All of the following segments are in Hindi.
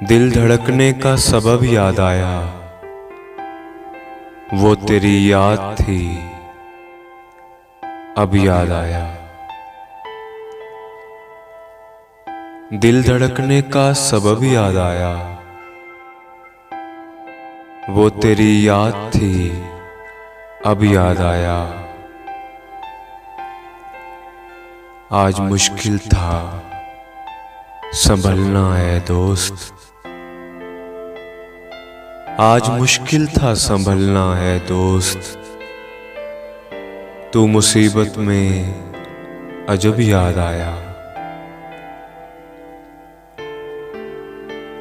दिल धड़कने का सबब याद आया, वो तेरी याद थी अब याद आया। दिल धड़कने का सबब याद आया, वो तेरी याद थी अब याद आया। आज मुश्किल था संभलना है दोस्त, आज मुश्किल था संभलना है दोस्त। तू मुसीबत में अजब याद आया।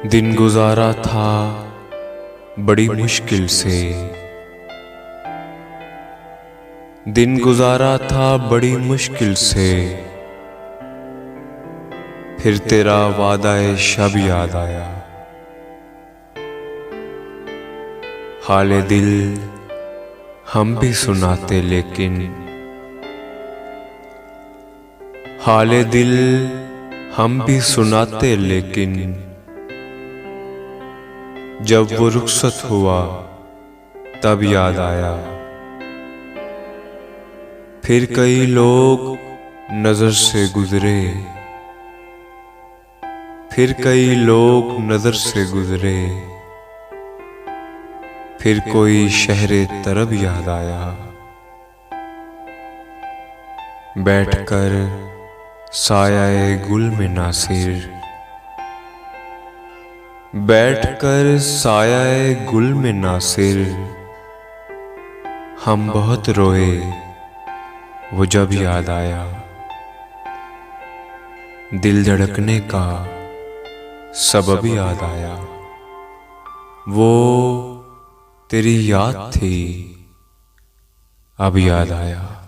दिन गुजारा था बड़ी मुश्किल से, दिन गुजारा था बड़ी मुश्किल से। फिर तेरा वादा-ए शब याद आया। हाले दिल हम भी सुनाते लेकिन, हाले दिल हम भी सुनाते लेकिन, जब वो रुखसत हुआ तब याद आया। फिर कई लोग नजर से गुजरे, फिर कई लोग नजर से गुजरे। फिर कोई शहरे तरब याद आया। बैठकर साया-ए गुल में नासिर, बैठकर साया-ए गुल में नासिर, हम बहुत रोए वो जब याद आया। दिल धड़कने का सबब याद आया, वो तेरी याद थी अब याद आया।